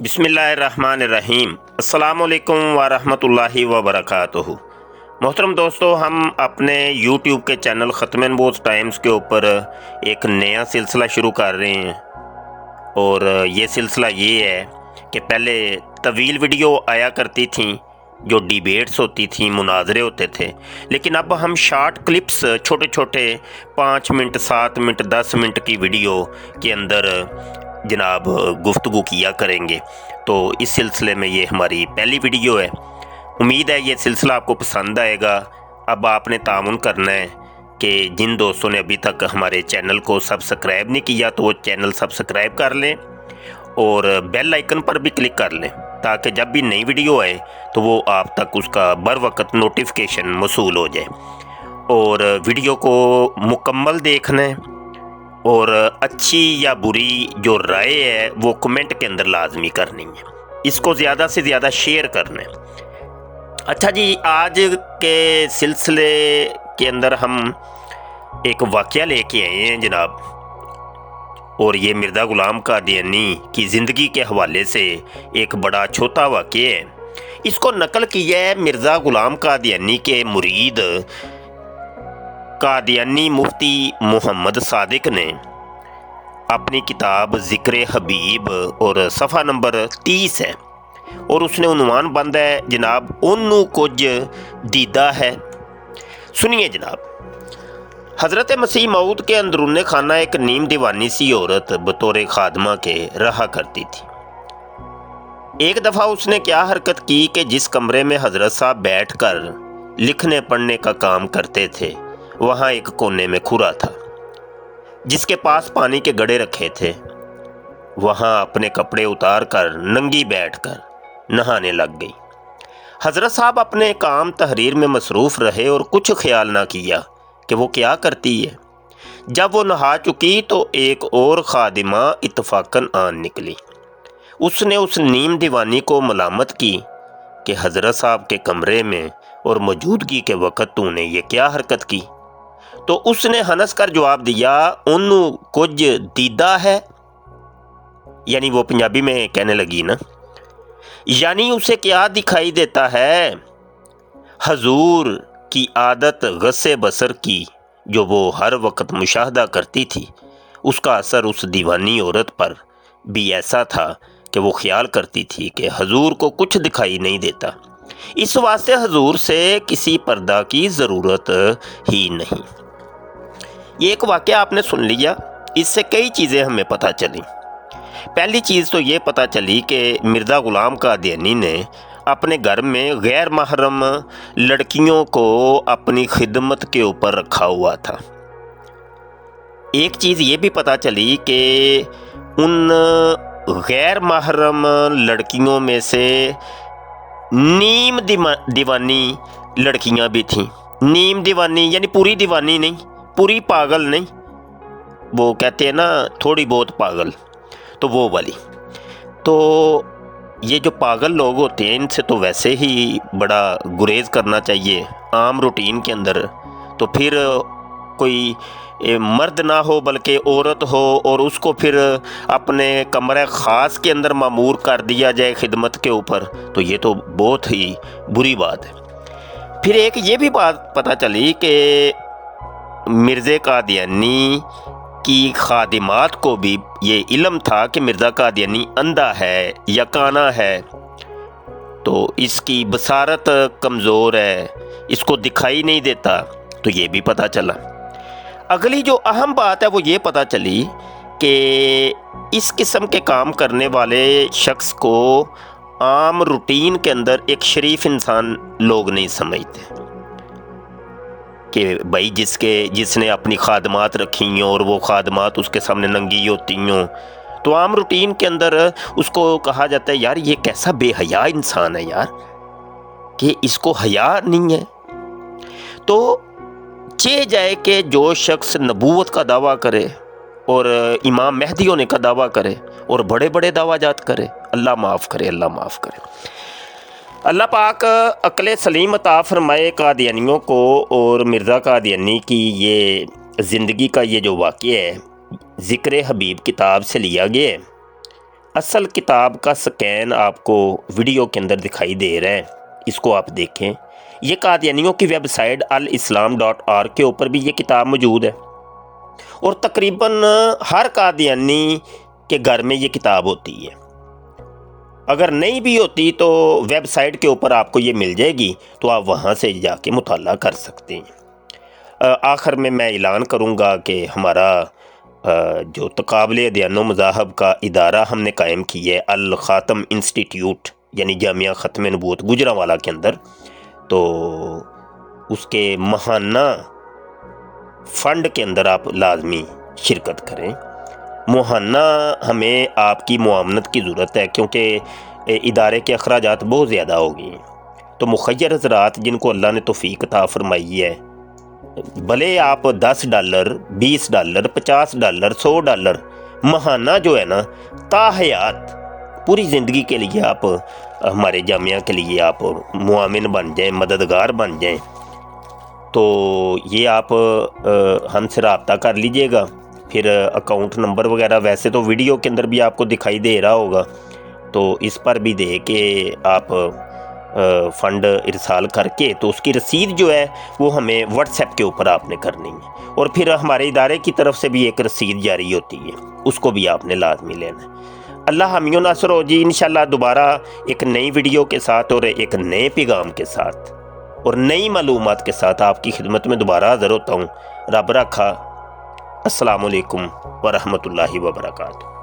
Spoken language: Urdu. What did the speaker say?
بسم اللہ الرحمن الرحیم۔ السلام علیکم ورحمۃ وبرکاتہ۔ محترم دوستو، ہم اپنے یوٹیوب کے چینل ختم نبوت ٹائمز کے اوپر ایک نیا سلسلہ شروع کر رہے ہیں، اور یہ سلسلہ یہ ہے کہ پہلے طویل ویڈیو آیا کرتی تھیں جو ڈیبیٹس ہوتی تھیں، مناظرے ہوتے تھے، لیکن اب ہم شارٹ کلپس چھوٹے چھوٹے 5 منٹ 7 منٹ 10 منٹ کی ویڈیو کے اندر جناب گفتگو کیا کریں گے۔ تو اس سلسلے میں یہ ہماری پہلی ویڈیو ہے۔ امید ہے یہ سلسلہ آپ کو پسند آئے گا۔ اب آپ نے تعاون کرنا ہے کہ جن دوستوں نے ابھی تک ہمارے چینل کو سبسکرائب نہیں کیا تو وہ چینل سبسکرائب کر لیں اور بیل آئیکن پر بھی کلک کر لیں، تاکہ جب بھی نئی ویڈیو آئے تو وہ آپ تک اس کا بر وقت نوٹیفیکیشن موصول ہو جائے۔ اور ویڈیو کو مکمل دیکھنا ہے، اور اچھی یا بری جو رائے ہے وہ کمنٹ کے اندر لازمی کرنی ہے، اس کو زیادہ سے زیادہ شیئر کرنا ہے۔ اچھا جی، آج کے سلسلے کے اندر ہم ایک واقعہ لے کے آئے ہیں جناب، اور یہ مرزا غلام قادیانی کی زندگی کے حوالے سے ایک بڑا چھوٹا واقعہ ہے۔ اس کو نقل کیا ہے مرزا غلام قادیانی کے مرید قادیانی مفتی محمد صادق نے اپنی کتاب ذکر حبیب، اور صفحہ نمبر 30 ہے، اور اس نے عنوان بند ہے جناب اونوں کچھ دیدہ ہے۔ سنیے جناب، حضرت مسیح موعود کے اندرون خانہ ایک نیم دیوانی سی عورت بطور خادمہ کے رہا کرتی تھی۔ ایک دفعہ اس نے کیا حرکت کی کہ جس کمرے میں حضرت صاحب بیٹھ کر لکھنے پڑھنے کا کام کرتے تھے، وہاں ایک کونے میں کھرا تھا جس کے پاس پانی کے گڑے رکھے تھے۔ وہاں اپنے کپڑے اتار کر ننگی بیٹھ کر نہانے لگ گئی۔ حضرت صاحب اپنے کام تحریر میں مصروف رہے اور کچھ خیال نہ کیا کہ وہ کیا کرتی ہے۔ جب وہ نہا چکی تو ایک اور خادمہ اتفاقاً آن نکلی۔ اس نے اس نیم دیوانی کو ملامت کی کہ حضرت صاحب کے کمرے میں اور موجودگی کے وقت تو نے یہ کیا حرکت کی؟ تو اس نے ہنس کر جواب دیا، انہوں کچھ دیدہ ہے۔ یعنی وہ پنجابی میں کہنے لگی نا، یعنی اسے کیا دکھائی دیتا ہے؟ حضور کی عادت غصے بصر کی جو وہ ہر وقت مشاہدہ کرتی تھی، اس کا اثر اس دیوانی عورت پر بھی ایسا تھا کہ وہ خیال کرتی تھی کہ حضور کو کچھ دکھائی نہیں دیتا، اس واسطے حضور سے کسی پردہ کی ضرورت ہی نہیں۔ یہ ایک واقعہ آپ نے سن لیا، اس سے کئی چیزیں ہمیں پتہ چلیں۔ پہلی چیز تو یہ پتہ چلی کہ مرزا غلام قادیانی نے اپنے گھر میں غیر محرم لڑکیوں کو اپنی خدمت کے اوپر رکھا ہوا تھا۔ ایک چیز یہ بھی پتہ چلی کہ ان غیر محرم لڑکیوں میں سے نیم دیوانی لڑکیاں بھی تھیں۔ نیم دیوانی یعنی پوری دیوانی نہیں، پوری پاگل نہیں، وہ کہتے ہیں نا تھوڑی بہت پاگل، تو وہ والی۔ تو یہ جو پاگل لوگ ہوتے ہیں ان سے تو ویسے ہی بڑا گریز کرنا چاہیے عام روٹین کے اندر۔ تو پھر کوئی مرد نہ ہو بلکہ عورت ہو اور اس کو پھر اپنے کمرہ خاص کے اندر مامور کر دیا جائے خدمت کے اوپر، تو یہ تو بہت ہی بری بات ہے۔ پھر ایک یہ بھی بات پتہ چلی کہ مرزا قادیانی کی خادمات کو بھی یہ علم تھا کہ مرزا قادیانی اندھا ہے یا کانا ہے، تو اس کی بصارت کمزور ہے، اس کو دکھائی نہیں دیتا، تو یہ بھی پتہ چلا۔ اگلی جو اہم بات ہے وہ یہ پتہ چلی کہ اس قسم کے کام کرنے والے شخص کو عام روٹین کے اندر ایک شریف انسان لوگ نہیں سمجھتے، کہ بھائی جس نے اپنی خادمات رکھی ہوں اور وہ خادمات اس کے سامنے ننگی ہوتی ہوں، تو عام روٹین کے اندر اس کو کہا جاتا ہے یار یہ کیسا بے حیا انسان ہے یار، کہ اس کو حیا نہیں ہے۔ تو چاہ جائے کہ جو شخص نبوت کا دعویٰ کرے اور امام مہدی ہونے کا دعویٰ کرے اور بڑے بڑے دعویٰ جات کرے، اللہ معاف کرے، اللہ معاف کرے۔ اللہ پاک عقل سلیم عطا فرمائے قادیانیوں کو۔ اور مرزا قادیانی کی یہ زندگی کا یہ جو واقعہ ہے ذکر حبیب کتاب سے لیا گیا ہے، اصل کتاب کا سکین آپ کو ویڈیو کے اندر دکھائی دے رہا ہے، اس کو آپ دیکھیں۔ یہ قادیانیوں کی ویب سائٹ الاسلام.org کے اوپر بھی یہ کتاب موجود ہے، اور تقریباً ہر قادیانی کے گھر میں یہ کتاب ہوتی ہے۔ اگر نہیں بھی ہوتی تو ویب سائٹ کے اوپر آپ کو یہ مل جائے گی، تو آپ وہاں سے جا کے مطالعہ کر سکتے ہیں۔ آخر میں اعلان کروں گا کہ ہمارا جو تقابل ادیان و مذاہب کا ادارہ ہم نے قائم کی ہے، الخاتم انسٹیٹیوٹ، یعنی جامعہ ختم نبوت گوجرانوالا کے اندر، تو اس کے ماہانہ فنڈ کے اندر آپ لازمی شرکت کریں۔ ماہانہ ہمیں آپ کی معاونت کی ضرورت ہے، کیونکہ ادارے کے اخراجات بہت زیادہ ہو گئی ہیں۔ تو مخیر حضرات جن کو اللہ نے توفیق عطا فرمائی ہے، بھلے آپ $10، $20، $50، $100 ماہانہ جو ہے نا، تاحیات پوری زندگی کے لیے آپ ہمارے جامعہ کے لیے آپ معاون بن جائیں، مددگار بن جائیں، تو یہ آپ ہم سے رابطہ کر لیجئے گا۔ پھر اکاؤنٹ نمبر وغیرہ ویسے تو ویڈیو کے اندر بھی آپ کو دکھائی دے رہا ہوگا، تو اس پر بھی دے کے آپ فنڈ ارسال کر کے تو اس کی رسید جو ہے وہ ہمیں واٹس ایپ کے اوپر آپ نے کرنی ہے، اور پھر ہمارے ادارے کی طرف سے بھی ایک رسید جاری ہوتی ہے، اس کو بھی آپ نے لازمی لینا ہے۔ اللہ حامی و ناصر ہو جی۔ انشاءاللہ دوبارہ ایک نئی ویڈیو کے ساتھ اور ایک نئے پیغام کے ساتھ اور نئی معلومات کے ساتھ آپ کی خدمت میں دوبارہ حاضر ہوتا ہوں۔ رب رکھا۔ السلام علیکم ورحمۃ اللہ وبرکاتہ۔